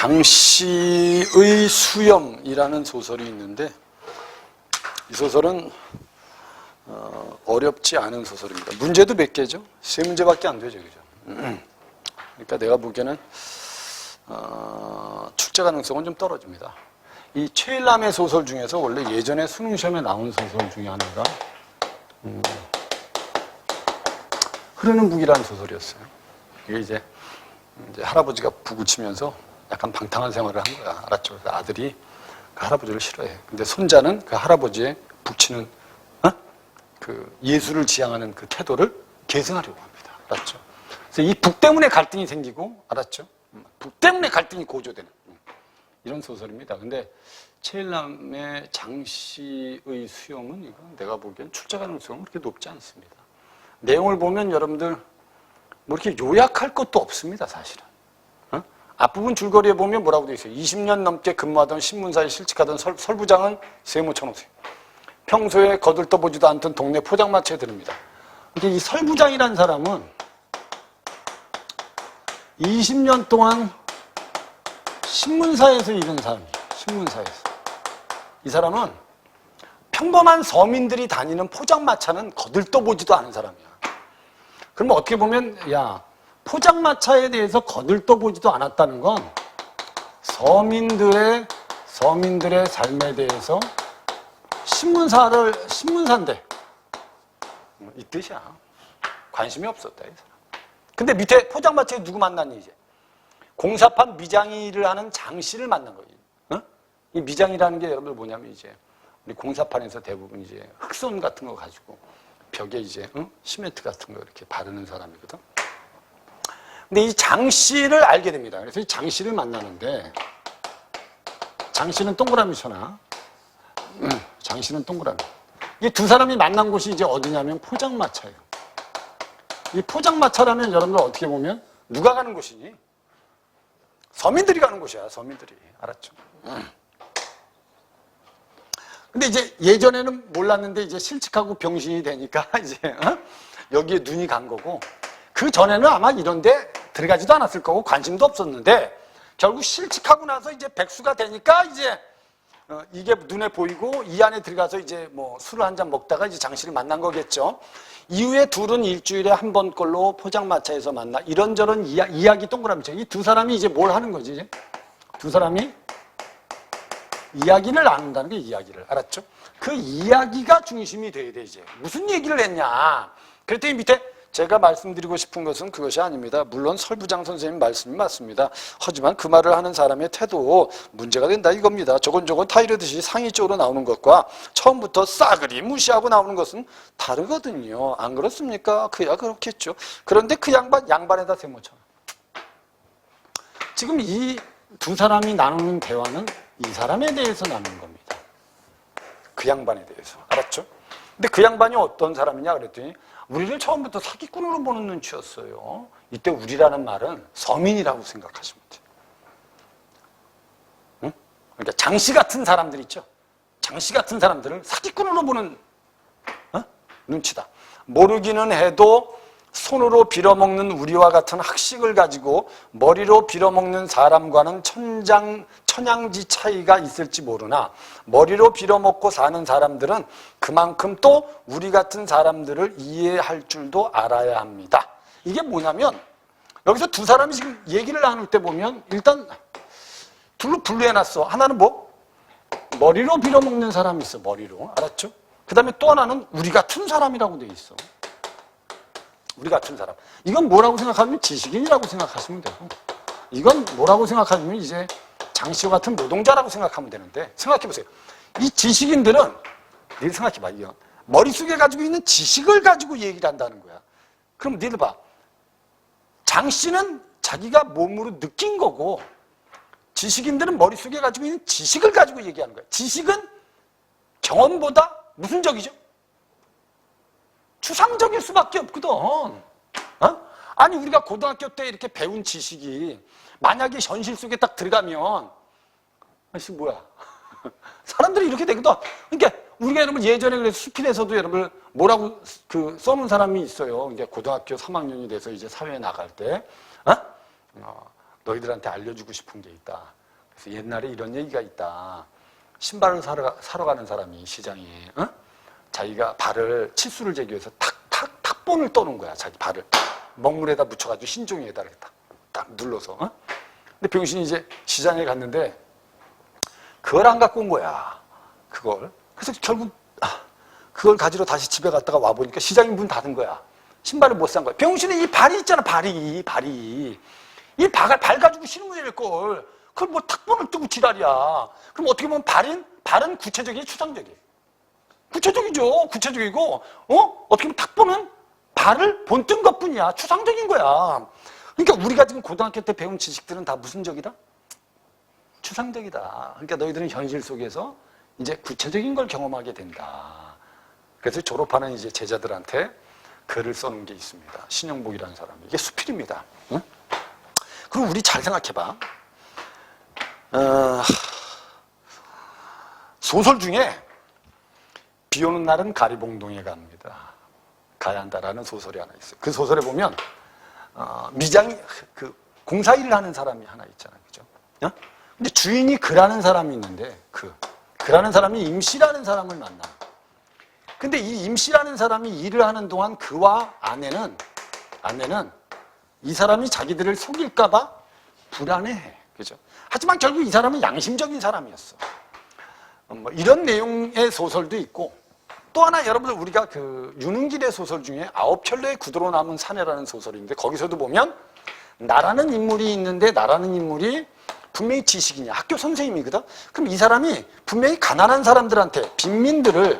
장씨의 수염이라는 소설이 있는데 이 소설은 어렵지 않은 소설입니다. 문제도 몇 개죠? 3문제밖에 안 되죠. 그죠? 그러니까 내가 보기에는 출제 가능성은 좀 떨어집니다. 이 최일남의 소설 중에서 원래 예전에 수능시험에 나온 소설 중에 하나가 흐르는 북이라는 소설이었어요. 이게 이제 할아버지가 북을 치면서 약간 방탕한 생활을 한 거야. 알았죠? 그래서 아들이 그 할아버지를 싫어해. 근데 손자는 그 할아버지의 북치는 그 예술을 지향하는 그 태도를 계승하려고 합니다. 알았죠? 그래서 이 북 때문에 갈등이 생기고, 알았죠? 북 때문에 갈등이 고조되는 이런 소설입니다. 근데 최일남의 장씨의 수염은 이거 내가 보기엔 출제 가능성은 그렇게 높지 않습니다. 내용을 보면 여러분들 뭐 이렇게 요약할 것도 없습니다, 사실은. 앞부분 줄거리에 보면 뭐라고 되어 있어요? 20년 넘게 근무하던 신문사에 실직하던 설부장은 세무 천호세. 평소에 거들떠보지도 않던 동네 포장마차에 들릅니다. 이 설부장이라는 사람은 20년 동안 신문사에서 일한 사람이에요. 신문사에서. 이 사람은 평범한 서민들이 다니는 포장마차는 거들떠보지도 않은 사람이야. 그러면 어떻게 보면 야, 포장마차에 대해서 거들떠보지도 않았다는 건 서민들의 삶에 대해서 신문사인데 이 뜻이야. 관심이 없었다, 이 사람. 근데 밑에 포장마차에 누구 만났니, 이제? 공사판 미장 일을 하는 장씨를 만난 거예요. 이 미장이라는 게 여러분들 뭐냐면 이제 우리 공사판에서 대부분 이제 흑손 같은 거 가지고 벽에 이제 시멘트 같은 거 이렇게 바르는 사람이거든. 근데 이 장씨를 알게 됩니다. 그래서 이 장씨를 만나는데 장씨는 동그라미 쳐나. 장씨는 동그라미. 이 두 사람이 만난 곳이 이제 어디냐면 포장마차예요. 이 포장마차라면 여러분들 어떻게 보면 누가 가는 곳이니? 서민들이 가는 곳이야, 서민들이. 알았죠? 근데 이제 예전에는 몰랐는데 이제 실직하고 병신이 되니까 이제 여기에 눈이 간 거고, 그 전에는 아마 이런데 들어가지도 않았을 거고 관심도 없었는데 결국 실직하고 나서 이제 백수가 되니까 이제 이게 눈에 보이고 이 안에 들어가서 이제 뭐 술을 한 잔 먹다가 이제 장씨를 만난 거겠죠. 이후에 둘은 일주일에 한 번꼴로 포장마차에서 만나 이런저런 이야기 동그라미죠. 이 두 사람이 이제 뭘 하는 거지, 이제? 두 사람이 이야기를 나눈다는 게 이야기를. 알았죠? 그 이야기가 중심이 돼야 돼, 이제. 무슨 얘기를 했냐. 그랬더니 밑에 제가 말씀드리고 싶은 것은 그것이 아닙니다. 물론 설부장 선생님 말씀이 맞습니다. 하지만 그 말을 하는 사람의 태도 문제가 된다 이겁니다. 조곤조곤 타이르듯이 상의 쪽으로 나오는 것과 처음부터 싸그리 무시하고 나오는 것은 다르거든요. 안 그렇습니까? 그야 그렇겠죠. 그런데 그 양반에다 세모쳐. 지금 이 두 사람이 나누는 대화는 이 사람에 대해서 나누는 겁니다. 그 양반에 대해서. 알았죠? 근데 그 양반이 어떤 사람이냐 그랬더니 우리를 처음부터 사기꾼으로 보는 눈치였어요. 이때 우리라는 말은 서민이라고 생각하시면 돼요. 응? 그러니까 장씨 같은 사람들 있죠? 장씨 같은 사람들을 사기꾼으로 보는 눈치다. 모르기는 해도 손으로 빌어먹는 우리와 같은 학식을 가지고 머리로 빌어먹는 사람과는 천양지 차이가 있을지 모르나 머리로 빌어먹고 사는 사람들은 그만큼 또 우리 같은 사람들을 이해할 줄도 알아야 합니다. 이게 뭐냐면 여기서 두 사람이 지금 얘기를 나눌 때 보면 일단 둘로 분류해놨어. 하나는 뭐? 머리로 빌어먹는 사람이 있어. 머리로. 알았죠? 그 다음에 또 하나는 우리 같은 사람이라고 돼 있어. 우리 같은 사람. 이건 뭐라고 생각하면 지식인이라고 생각하시면 되고, 이건 뭐라고 생각하면 이제 장씨와 같은 노동자라고 생각하면 되는데, 생각해보세요. 이 지식인들은, 니들 생각해봐. 이거 머릿속에 가지고 있는 지식을 가지고 얘기를 한다는 거야. 그럼 니들 봐. 장씨는 자기가 몸으로 느낀 거고, 지식인들은 머릿속에 가지고 있는 지식을 가지고 얘기하는 거야. 지식은 경험보다 무슨 적이죠? 추상적일 수밖에 없거든. 아니 우리가 고등학교 때 이렇게 배운 지식이 만약에 현실 속에 딱 들어가면 아씨 뭐야 사람들이 이렇게 되거든. 그러니까 우리가 여러분 예전에 그래서 수필에서도 여러분 뭐라고 그 써놓은 사람이 있어요. 이제 고등학교 3학년이 돼서 이제 사회에 나갈 때 너희들한테 알려주고 싶은 게 있다. 그래서 옛날에 이런 얘기가 있다. 신발을 사러 가는 사람이 시장에 자기가 발을 치수를 재기 위해서 탁본을 떠는 거야. 자기 발을 먹물에다 묻혀가지고 신종이에다 이렇게 딱 눌러서. 근데 병신이 이제 시장에 갔는데 그걸 안 갖고 온 거야. 그걸. 그래서 결국 그걸 가지러 다시 집에 갔다가 와보니까 시장이 문 닫은 거야. 신발을 못 산 거야. 병신이 이 발이 있잖아. 발이. 이 발 가지고 신으면 될 걸. 그걸 뭐 탁본을 뜨고 지랄이야. 그럼 어떻게 보면 발은 구체적이에요, 추상적이에요? 구체적이죠. 구체적이고, 어떻게 보면 탁본은 발을 본뜬 것 뿐이야. 추상적인 거야. 그러니까 우리가 지금 고등학교 때 배운 지식들은 다 무슨 적이다? 추상적이다. 그러니까 너희들은 현실 속에서 이제 구체적인 걸 경험하게 된다. 그래서 졸업하는 이제 제자들한테 글을 써놓은 게 있습니다. 신영복이라는 사람이. 이게 수필입니다. 응? 그리고 우리 잘 생각해봐. 소설 중에 비 오는 날은 가리봉동에 가야 한다라는 소설이 하나 있어요. 그 소설에 보면 미장이 공사 일을 하는 사람이 하나 있잖아요, 그죠? 근데 주인이 그라는 사람이 있는데 그라는 사람이 임씨라는 사람을 만나. 근데 이 임씨라는 사람이 일을 하는 동안 그와 아내는 이 사람이 자기들을 속일까봐 불안해해, 그죠? 하지만 결국 이 사람은 양심적인 사람이었어. 뭐 이런 내용의 소설도 있고 또 하나 여러분들 우리가 윤은길의 소설 중에 아홉 켤레의 구두로 남은 사내라는 소설인데 거기서도 보면 나라는 인물이 있는데 나라는 인물이 분명히 지식인이야. 학교 선생님이거든. 그럼 이 사람이 분명히 가난한 사람들한테 빈민들을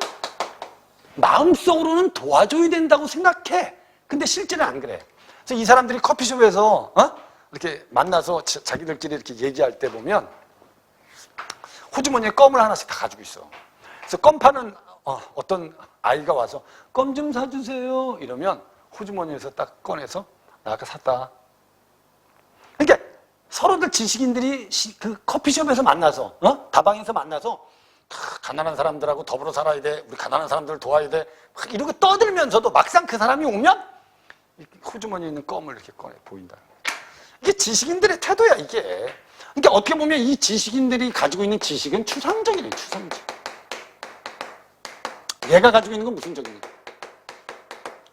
마음속으로는 도와줘야 된다고 생각해. 근데 실제는 안 그래. 그래서 이 사람들이 커피숍에서 이렇게 만나서 자기들끼리 이렇게 얘기할 때 보면 호주머니에 껌을 하나씩 다 가지고 있어. 그래서 껌 파는 어떤 아이가 와서 껌 좀 사주세요 이러면 호주머니에서 딱 꺼내서 나 아까 샀다. 그러니까 서로들 지식인들이 그 커피숍에서 만나서 다방에서 만나서 가난한 사람들하고 더불어 살아야 돼. 우리 가난한 사람들을 도와야 돼. 막 이러고 떠들면서도 막상 그 사람이 오면 호주머니에 있는 껌을 이렇게 꺼내 보인다. 이게 지식인들의 태도야, 이게. 그러니까 어떻게 보면 이 지식인들이 가지고 있는 지식은 추상적이에요, 추상적. 얘가 가지고 있는 건 무슨 적이냐?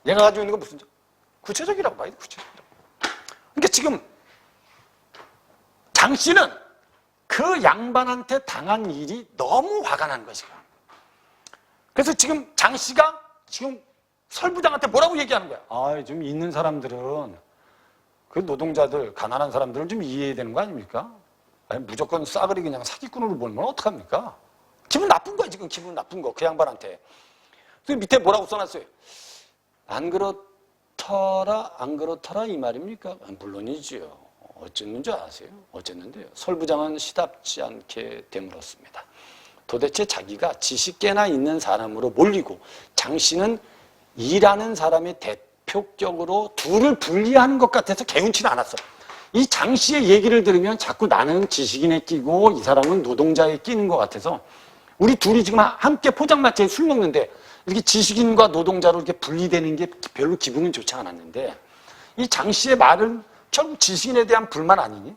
얘가 가지고 있는 건 무슨 적? 구체적이라고 봐야 돼, 구체적이라고. 그러니까 지금 장 씨는 그 양반한테 당한 일이 너무 화가 난 것이야. 그래서 지금 장 씨가 지금 설부장한테 뭐라고 얘기하는 거야? 좀 있는 사람들은 그 노동자들, 가난한 사람들을 좀 이해해야 되는 거 아닙니까? 아니, 무조건 싸그리 그냥 사기꾼으로 몰면 어떡합니까? 기분 나쁜 거야, 지금 기분 나쁜 거, 그 양반한테. 그 밑에 뭐라고 써놨어요? 안 그렇더라 이 말입니까? 물론이지요. 어쨌는지 아세요? 어쨌는데요. 설부장은 시답지 않게 되물었습니다. 도대체 자기가 지식계나 있는 사람으로 몰리고 장 씨는 일하는 사람의 대표격으로 둘을 분리하는 것 같아서 개운치는 않았어. 이 장 씨의 얘기를 들으면 자꾸 나는 지식인에 끼고 이 사람은 노동자에 끼는 것 같아서 우리 둘이 지금 함께 포장마차에 술 먹는데 이렇게 지식인과 노동자로 이렇게 분리되는 게 별로 기분은 좋지 않았는데 이 장 씨의 말은 결국 지식인에 대한 불만 아니니?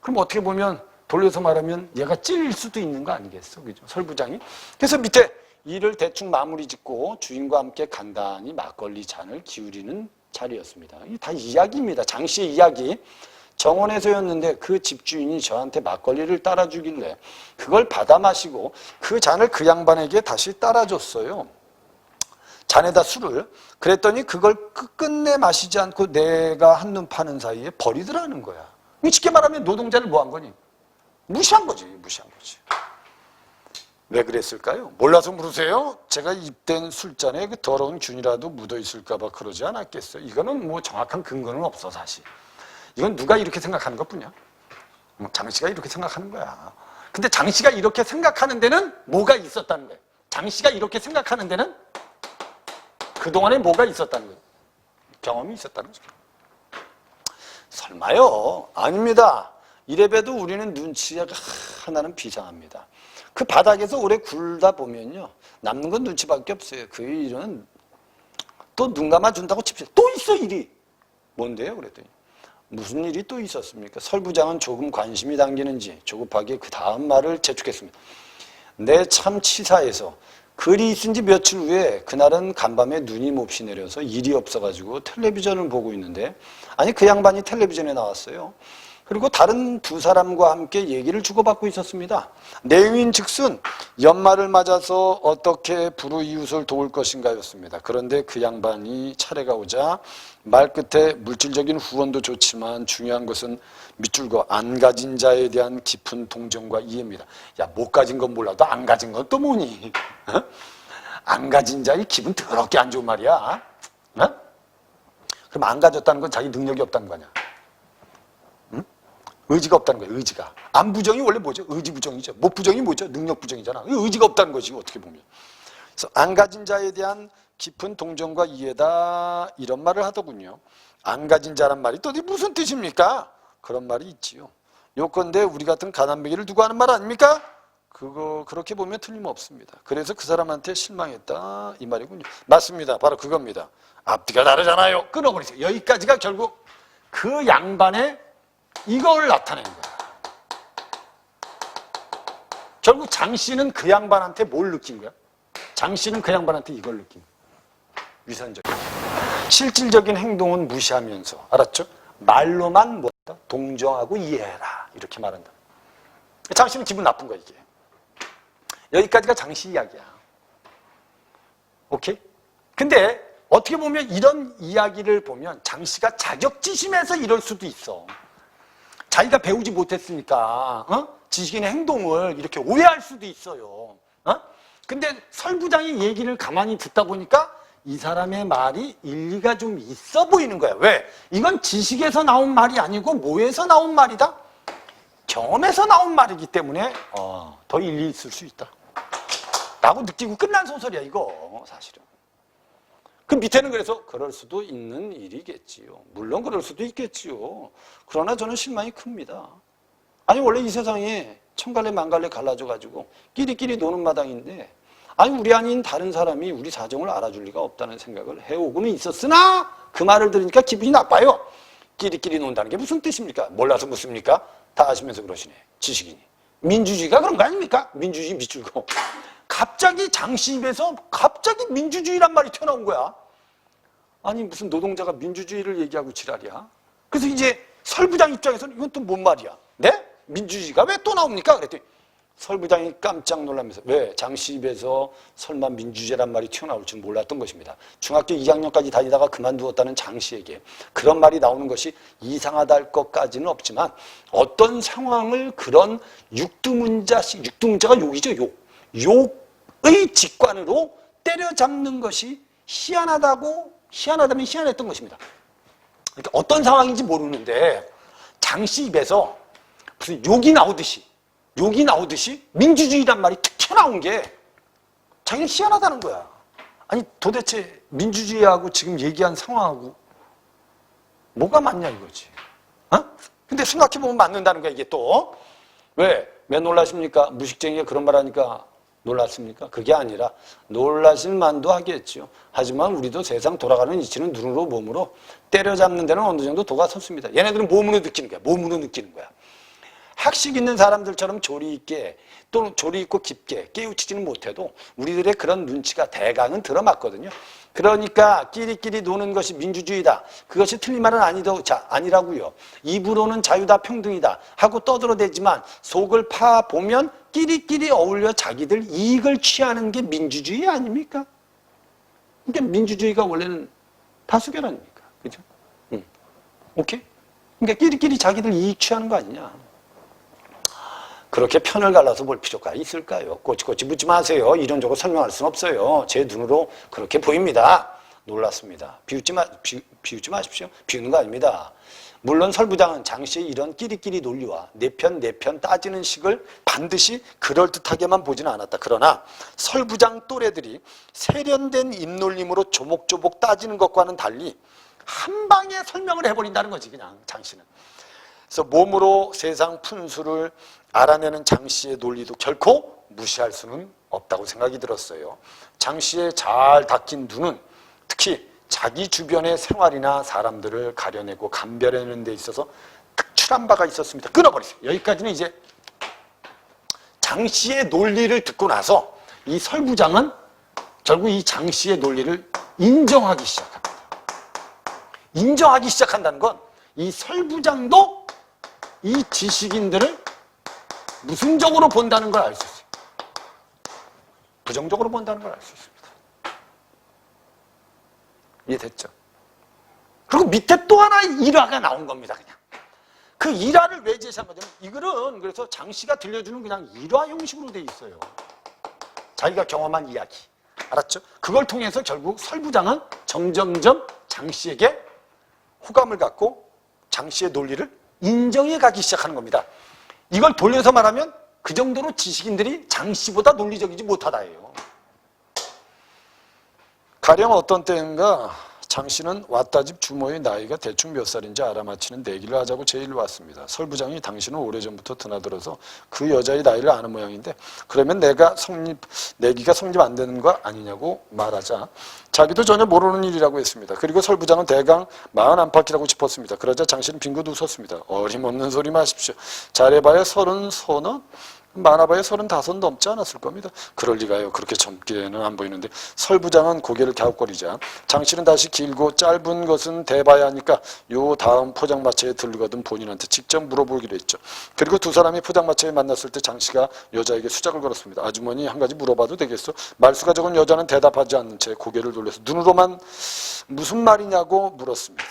그럼 어떻게 보면 돌려서 말하면 얘가 찔릴 수도 있는 거 아니겠어? 그죠? 설부장이. 그래서 밑에 일을 대충 마무리 짓고 주인과 함께 간단히 막걸리 잔을 기울이는 자리였습니다. 이게 다 이야기입니다. 장 씨의 이야기. 정원에서였는데 그 집주인이 저한테 막걸리를 따라주길래 그걸 받아 마시고 그 잔을 그 양반에게 다시 따라줬어요. 잔에다 술을. 그랬더니 그걸 끝내 마시지 않고 내가 한눈 파는 사이에 버리더라는 거야. 쉽게 말하면 노동자를 뭐 한 거니? 무시한 거지. 무시한 거지. 왜 그랬을까요? 몰라서 물으세요? 제가 입댄 술잔에 그 더러운 균이라도 묻어 있을까 봐 그러지 않았겠어요? 이거는 뭐 정확한 근거는 없어, 사실. 이건 누가 이렇게 생각하는 것뿐이야. 장 씨가 이렇게 생각하는 거야. 근데 장 씨가 이렇게 생각하는 데는 뭐가 있었다는 거예요. 장 씨가 이렇게 생각하는 데는 그동안에 뭐가 있었다는 거예요. 경험이 있었다는 거죠. 설마요? 아닙니다. 이래봬도 우리는 눈치가 하나는 비상합니다. 그 바닥에서 오래 굴다 보면요. 남는 건 눈치밖에 없어요. 그 일은 또 눈 감아준다고 칩시다. 또 있어, 일이. 뭔데요? 그랬더니 무슨 일이 또 있었습니까? 설부장은 조금 관심이 당기는지 조급하게 그 다음 말을 재촉했습니다. 내 참 치사해서 글이 있은 지 며칠 후에 그날은 간밤에 눈이 몹시 내려서 일이 없어가지고 텔레비전을 보고 있는데 아니 그 양반이 텔레비전에 나왔어요. 그리고 다른 두 사람과 함께 얘기를 주고받고 있었습니다. 내유인 즉슨 연말을 맞아서 어떻게 불우이웃을 도울 것인가였습니다. 그런데 그 양반이 차례가 오자 말끝에 물질적인 후원도 좋지만 중요한 것은 밑줄 그어 안 가진 자에 대한 깊은 동정과 이해입니다. 야, 못 가진 건 몰라도 안 가진 건 또 뭐니? 어? 안 가진 자의 기분 더럽게 안 좋은 말이야. 어? 그럼 안 가졌다는 건 자기 능력이 없다는 거 아니야. 의지가 없다는 거예요. 의지가. 안 부정이 원래 뭐죠? 의지 부정이죠. 못 부정이 뭐죠? 능력 부정이잖아. 의지가 없다는 거지 어떻게 보면. 그래서 안 가진 자에 대한 깊은 동정과 이해다 이런 말을 하더군요. 안 가진 자란 말이 또 무슨 뜻입니까? 그런 말이 있지요. 요건데 우리 같은 가난뱅이를 두고 하는 말 아닙니까? 그거 그렇게 보면 틀림없습니다. 그래서 그 사람한테 실망했다 이 말이군요. 맞습니다. 바로 그겁니다. 앞뒤가 다르잖아요. 끊어버리세요. 여기까지가 결국 그 양반의 이걸 나타내는 거야. 결국 장 씨는 그 양반한테 뭘 느낀 거야? 장 씨는 그 양반한테 이걸 느낀 거야. 위선적인. 실질적인 행동은 무시하면서, 알았죠? 말로만 뭐다? 동정하고 이해해라. 이렇게 말한다. 장 씨는 기분 나쁜 거야, 이게. 여기까지가 장 씨 이야기야. 오케이? 근데 어떻게 보면 이런 이야기를 보면 장 씨가 자격지심해서 이럴 수도 있어. 자기가 배우지 못했으니까 지식인의 행동을 이렇게 오해할 수도 있어요. 근데 설부장의 얘기를 가만히 듣다 보니까 이 사람의 말이 일리가 좀 있어 보이는 거야. 왜? 이건 지식에서 나온 말이 아니고 뭐에서 나온 말이다? 경험에서 나온 말이기 때문에 더 일리 있을 수 있다 라고 느끼고 끝난 소설이야 이거 사실은. 그 밑에는 그래서 그럴 수도 있는 일이겠지요. 물론 그럴 수도 있겠지요. 그러나 저는 실망이 큽니다. 아니 원래 이 세상에 천갈래 만갈래 갈라져가지고 끼리끼리 노는 마당인데 아니 우리 아닌 다른 사람이 우리 사정을 알아줄 리가 없다는 생각을 해오고는 있었으나 그 말을 들으니까 기분이 나빠요. 끼리끼리 논다는 게 무슨 뜻입니까? 몰라서 묻습니까? 다 아시면서 그러시네. 지식인이. 민주주의가 그런 거 아닙니까? 민주주의 밑줄고. 갑자기 장씨 입에서 갑자기 민주주의란 말이 튀어나온 거야. 아니 무슨 노동자가 민주주의를 얘기하고 지랄이야. 그래서 이제 설부장 입장에서는 이건 또 뭔 말이야. 네? 민주주의가 왜 또 나옵니까? 그랬더니 설부장이 깜짝 놀라면서 왜? 장씨 입에서 설마 민주주의란 말이 튀어나올 줄 몰랐던 것입니다. 중학교 2학년까지 다니다가 그만두었다는 장씨에게 그런 말이 나오는 것이 이상하다 할 것까지는 없지만 어떤 상황을 그런 육두문자가 욕이죠. 욕의 직관으로 때려잡는 것이 희한하다면 희한했던 것입니다. 그러니까 어떤 상황인지 모르는데 장씨 입에서 무슨 욕이 나오듯이 민주주의란 말이 툭 튀어나온 게 자기는 희한하다는 거야. 아니 도대체 민주주의하고 지금 얘기한 상황하고 뭐가 맞냐 이거지. 근데 생각해보면 맞는다는 거야 이게 또. 왜 놀라십니까? 무식쟁이가 그런 말 하니까 놀랐습니까? 그게 아니라 놀라실 만도 하겠죠. 하지만 우리도 세상 돌아가는 이치는 눈으로 몸으로 때려잡는 데는 어느 정도 도가 섰습니다. 얘네들은 몸으로 느끼는 거야. 학식 있는 사람들처럼 조리 있게 또는 조리 있고 깊게 깨우치지는 못해도 우리들의 그런 눈치가 대강은 들어맞거든요. 그러니까 끼리끼리 노는 것이 민주주의다. 그것이 틀린 말은 아니라고요. 입으로는 자유다 평등이다 하고 떠들어대지만 속을 파보면 끼리끼리 어울려 자기들 이익을 취하는 게 민주주의 아닙니까? 그러니까 민주주의가 원래는 다수결 아닙니까? 그죠? 오케이? 그러니까 끼리끼리 자기들 이익 취하는 거 아니냐. 그렇게 편을 갈라서 볼 필요가 있을까요? 꼬치꼬치 묻지 마세요. 이론적으로 설명할 수는 없어요. 제 눈으로 그렇게 보입니다. 놀랐습니다. 비웃지 마십시오. 비웃는 거 아닙니다. 물론 설부장은 장씨의 이런 끼리끼리 논리와 내 편 따지는 식을 반드시 그럴듯하게만 보지는 않았다. 그러나 설부장 또래들이 세련된 입놀림으로 조목조목 따지는 것과는 달리 한 방에 설명을 해버린다는 거지 그냥 장씨는. 그래서 몸으로 세상 푼수를 알아내는 장씨의 논리도 결코 무시할 수는 없다고 생각이 들었어요. 장씨의 잘 닦인 눈은 특히 자기 주변의 생활이나 사람들을 가려내고 감별해내는 데 있어서 특출한 바가 있었습니다. 끊어버리세요. 여기까지는 이제 장씨의 논리를 듣고 나서 이 설부장은 결국 이 장씨의 논리를 인정하기 시작합니다. 인정하기 시작한다는 건 이 설부장도 이 지식인들을 무슨적으로 본다는 걸 알 수 있어요. 부정적으로 본다는 걸 알 수 있습니다. 이해됐죠? 그리고 밑에 또 하나 일화가 나온 겁니다. 그냥 그 일화를 왜 제시한 거냐면 이 글은 그래서 장씨가 들려주는 그냥 일화 형식으로 돼 있어요. 자기가 경험한 이야기. 알았죠? 그걸 통해서 결국 설부장은 점점점 장씨에게 호감을 갖고 장씨의 논리를 인정해 가기 시작하는 겁니다. 이걸 돌려서 말하면 그 정도로 지식인들이 장씨보다 논리적이지 못하다예요. 가령 어떤 때인가 장씨는 왔다 집 주모의 나이가 대충 몇 살인지 알아맞히는 내기를 하자고 제 일로 왔습니다. 설부장이 당신은 오래전부터 드나들어서 그 여자의 나이를 아는 모양인데 그러면 내기가 성립 안 되는 거 아니냐고 말하자 자기도 전혀 모르는 일이라고 했습니다. 그리고 설부장은 대강 41바퀴라고 짚었습니다. 그러자 장씨는 빙긋 웃었습니다. 어림없는 소리 마십시오. 잘해봐야 30 많아봐야 35 넘지 않았을 겁니다. 그럴 리가요. 그렇게 젊게는 안 보이는데 설부장은 고개를 갸웃거리자 장씨는 다시 길고 짧은 것은 대봐야 하니까 요 다음 포장마차에 들거든 본인한테 직접 물어보기로 했죠. 그리고 두 사람이 포장마차에 만났을 때 장씨가 여자에게 수작을 걸었습니다. 아주머니 한 가지 물어봐도 되겠어? 말수가 적은 여자는 대답하지 않는 채 고개를 돌려서 눈으로만 무슨 말이냐고 물었습니다.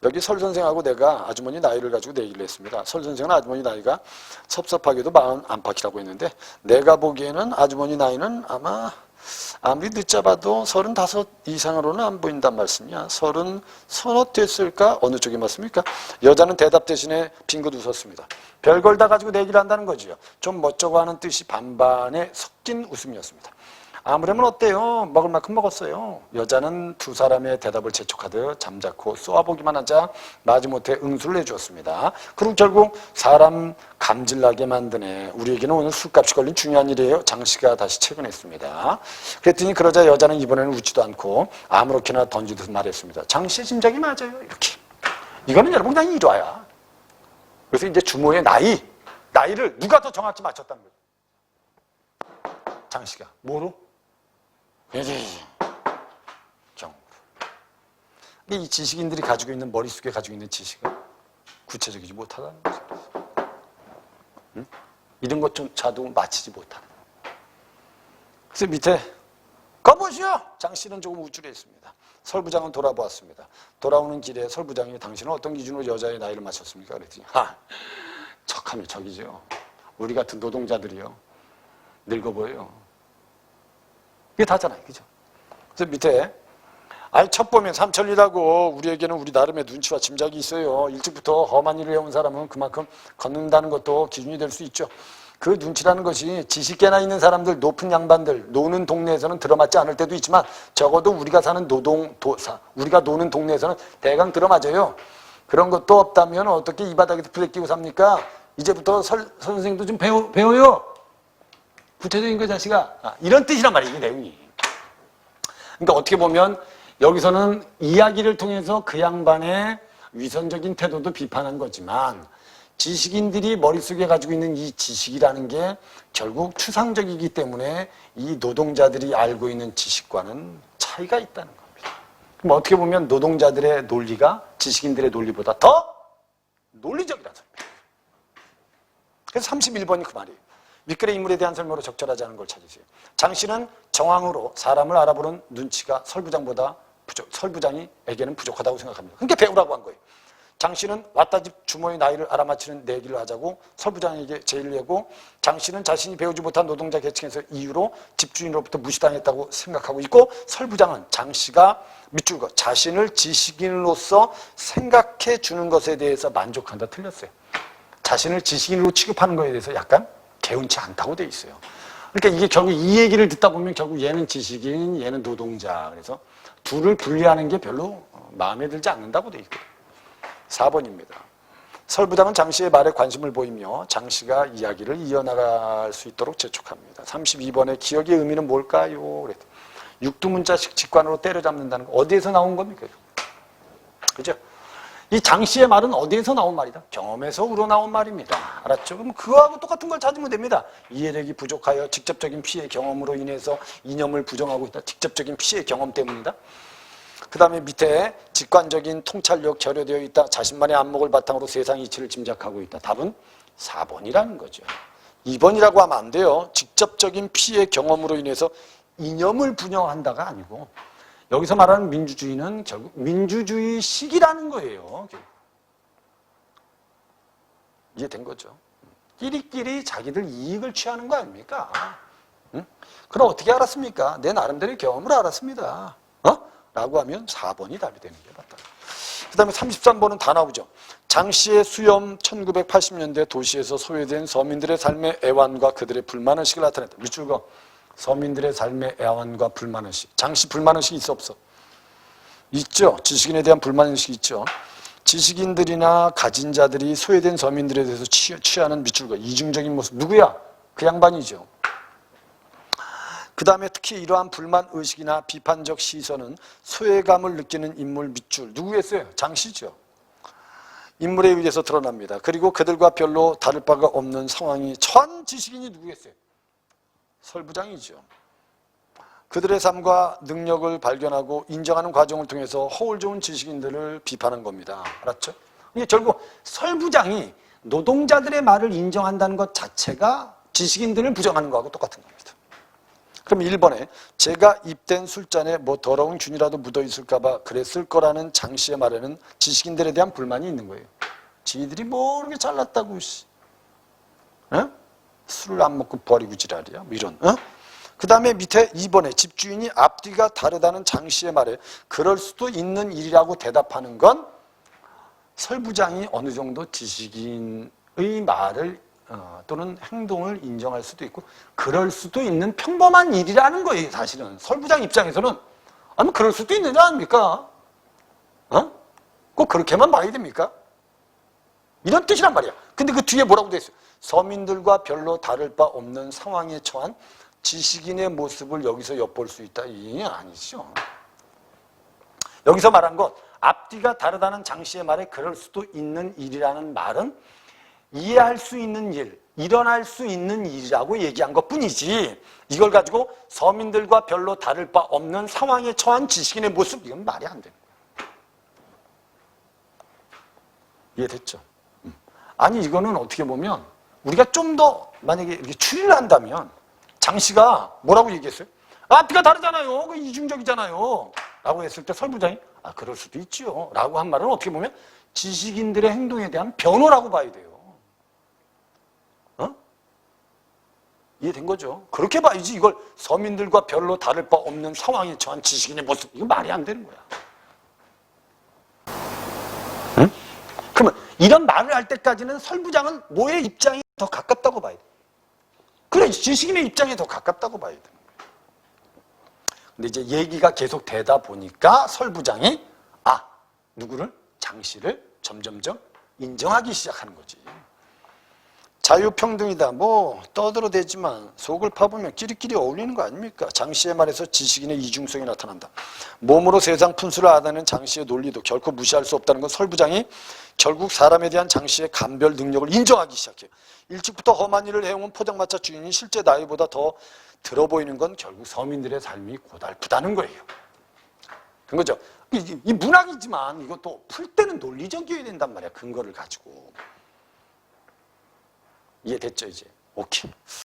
여기 설 선생하고 내가 아주머니 나이를 가지고 내기를 했습니다. 설 선생은 아주머니 나이가 섭섭하게도 41바퀴라고 했는데 내가 보기에는 아주머니 나이는 아무리 늦잡아도 35 이상으로는 안 보인단 말씀이야. 30 서너 됐을까? 어느 쪽이 맞습니까? 여자는 대답 대신에 빙긋 웃었습니다. 별걸 다 가지고 내기를 한다는 거지요. 좀 멋쩍어 하는 뜻이 반반에 섞인 웃음이었습니다. 아무렴은 어때요? 먹을 만큼 먹었어요. 여자는 두 사람의 대답을 재촉하듯 잠자코 쏘아보기만 하자 마지못해 응수를 해주었습니다. 그리고 결국 사람 감질나게 만드네. 우리에게는 오늘 술값이 걸린 중요한 일이에요. 장씨가 다시 퇴근했습니다. 그랬더니 그러자 여자는 이번에는 웃지도 않고 아무렇게나 던지듯 말했습니다. 장씨의 짐작이 맞아요. 이렇게. 이거는 여러분 그냥 일화야. 그래서 이제 주모의 나이를 누가 더 정확히 맞췄다는 거예요. 장씨가. 뭐로? 경우로. 이 지식인들이 가지고 있는 머릿속에 가지고 있는 지식은 구체적이지 못하다는 거죠. 응? 이런 것조차도 맞히지 못하는. 그래서 밑에 가보시오. 장씨는 조금 우쭐했습니다. 설부장은 돌아보았습니다. 돌아오는 길에 설부장이 당신은 어떤 기준으로 여자의 나이를 맞췄습니까? 그랬더니 척하면 척이죠. 우리 같은 노동자들이요. 늙어 보여요. 이게 다잖아요. 그죠? 그래서 밑에 첩보면 삼천리라고 우리에게는 우리 나름의 눈치와 짐작이 있어요. 일찍부터 험한 일을 해온 사람은 그만큼 걷는다는 것도 기준이 될 수 있죠. 그 눈치라는 것이 지식계나 있는 사람들, 높은 양반들, 노는 동네에서는 들어맞지 않을 때도 있지만 적어도 우리가 우리가 노는 동네에서는 대강 들어맞아요. 그런 것도 없다면 어떻게 이 바닥에서 부대끼고 삽니까? 이제부터 선생님도 좀 배워요. 구체적인 거 자식아. 이런 뜻이란 말이에요. 이 내용이. 그러니까 어떻게 보면 여기서는 이야기를 통해서 그 양반의 위선적인 태도도 비판한 거지만 지식인들이 머릿속에 가지고 있는 이 지식이라는 게 결국 추상적이기 때문에 이 노동자들이 알고 있는 지식과는 차이가 있다는 겁니다. 그럼 어떻게 보면 노동자들의 논리가 지식인들의 논리보다 더 논리적이라는 소리입니다. 그래서 31번이 그 말이에요. 윗글의 인물에 대한 설명으로 적절하지 않은 걸 찾으세요. 장씨는 정황으로 사람을 알아보는 눈치가 설부장이에게는 부족하다고 생각합니다. 그러니까 배우라고 한 거예요. 장씨는 왔다 집 주모의 나이를 알아맞히는 내기를 하자고 설부장에게 제의를 내고 장씨는 자신이 배우지 못한 노동자 계층에서 이유로 집주인으로부터 무시당했다고 생각하고 있고 설부장은 장씨가 밑줄 그어 자신을 지식인으로서 생각해 주는 것에 대해서 만족한다. 틀렸어요. 자신을 지식인으로 취급하는 것에 대해서 약간 개운치 않다고 돼 있어요. 그러니까 이게 결국 이 얘기를 듣다 보면 결국 얘는 지식인, 얘는 노동자. 그래서 둘을 분리하는 게 별로 마음에 들지 않는다고 돼 있거든요. 4번입니다. 설부장은 장씨의 말에 관심을 보이며 장씨가 이야기를 이어나갈 수 있도록 재촉합니다. 32번의 기억의 의미는 뭘까요? 육두문자식 직관으로 때려잡는다는 거 어디에서 나온 겁니까? 그죠? 이 장씨의 말은 어디에서 나온 말이다? 경험에서 우러나온 말입니다. 알았죠? 그럼 그거하고 똑같은 걸 찾으면 됩니다. 이해력이 부족하여 직접적인 피해 경험으로 인해서 이념을 부정하고 있다. 직접적인 피해 경험 때문이다. 그 다음에 밑에 직관적인 통찰력 결여되어 있다. 자신만의 안목을 바탕으로 세상 이치를 짐작하고 있다. 답은 4번이라는 거죠. 2번이라고 하면 안 돼요. 직접적인 피해 경험으로 인해서 이념을 분열한다가 아니고 여기서 말하는 민주주의는 결국 민주주의식이라는 거예요. 이해된 거죠. 끼리끼리 자기들 이익을 취하는 거 아닙니까? 응? 그럼 어떻게 알았습니까? 내 나름대로의 경험을 알았습니다. 라고 하면 4번이 답이 되는 게 맞다. 그 다음에 33번은 다 나오죠. 장씨의 수염 1980년대 도시에서 소외된 서민들의 삶의 애환과 그들의 불만의식을 나타냈다. 밑줄 그어. 서민들의 삶의 애환과 불만의식. 장씨 불만의식이 있어 없어? 있죠. 지식인에 대한 불만의식이 있죠. 지식인들이나 가진 자들이 소외된 서민들에 대해서 취하는 밑줄 그어. 이중적인 모습. 누구야? 그 양반이죠. 그 다음에 특히 이러한 불만의식이나 비판적 시선은 소외감을 느끼는 인물 밑줄. 누구겠어요? 장씨죠. 인물에 의해서 드러납니다. 그리고 그들과 별로 다를 바가 없는 상황이 처한 지식인이 누구겠어요? 설부장이죠. 그들의 삶과 능력을 발견하고 인정하는 과정을 통해서 허울 좋은 지식인들을 비판한 겁니다. 알았죠? 이게 결국 설부장이 노동자들의 말을 인정한다는 것 자체가 지식인들을 부정하는 거하고 똑같은 겁니다. 그럼 1번에 제가 입된 술잔에 뭐 더러운 균이라도 묻어 있을까 봐 그랬을 거라는 장씨의 말에는 지식인들에 대한 불만이 있는 거예요. 지들이 뭐 이렇게 잘났다고 어? 술을 안 먹고 버리고 지랄이야. 뭐 이런. 그 다음에 밑에 2번에 집주인이 앞뒤가 다르다는 장씨의 말에 그럴 수도 있는 일이라고 대답하는 건 설부장이 어느 정도 지식인의 말을 또는 행동을 인정할 수도 있고 그럴 수도 있는 평범한 일이라는 거예요. 사실은 설부장 입장에서는 아니 그럴 수도 있는 일 아닙니까? 꼭 그렇게만 봐야 됩니까? 이런 뜻이란 말이야. 근데 그 뒤에 뭐라고 돼 있어요? 서민들과 별로 다를 바 없는 상황에 처한 지식인의 모습을 여기서 엿볼 수 있다. 이게 아니죠. 여기서 말한 것 앞뒤가 다르다는 장씨의 말에 그럴 수도 있는 일이라는 말은 이해할 수 있는 일, 일어날 수 있는 일이라고 얘기한 것뿐이지 이걸 가지고 서민들과 별로 다를 바 없는 상황에 처한 지식인의 모습 이건 말이 안 되는 거예요. 이해됐죠? 아니 이거는 어떻게 보면 우리가 좀 더 만약에 이렇게 추리를 한다면 장씨가 뭐라고 얘기했어요? 앞뒤가 다르잖아요. 그 이중적이잖아요. 라고 했을 때 설부장이 그럴 수도 있지요. 라고 한 말은 어떻게 보면 지식인들의 행동에 대한 변호라고 봐야 돼요. 이해된 거죠? 그렇게 봐야지 이걸 서민들과 별로 다를 바 없는 상황에 처한 지식인의 모습 이거 말이 안 되는 거야. 응? 그러면 이런 말을 할 때까지는 설부장은 뭐의 입장이 더 가깝다고 봐야 돼? 그래 지식인의 입장에 더 가깝다고 봐야 되는 거야. 근데 이제 얘기가 계속 되다 보니까 설부장이 누구를? 장씨를 점점점 인정하기 시작하는 거지. 자유평등이다. 뭐 떠들어대지만 속을 파보면 끼리끼리 어울리는 거 아닙니까? 장씨의 말에서 지식인의 이중성이 나타난다. 몸으로 세상 분수를 알아내는 장씨의 논리도 결코 무시할 수 없다는 건 설부장이 결국 사람에 대한 장씨의 감별 능력을 인정하기 시작해요. 일찍부터 험한 일을 해온 포장마차 주인이 실제 나이보다 더 들어 보이는 건 결국 서민들의 삶이 고달프다는 거예요. 그런 거죠. 이 문학이지만 이것도 풀 때는 논리적이어야 된단 말이야. 근거를 가지고. 이해됐죠 이제? 오케이.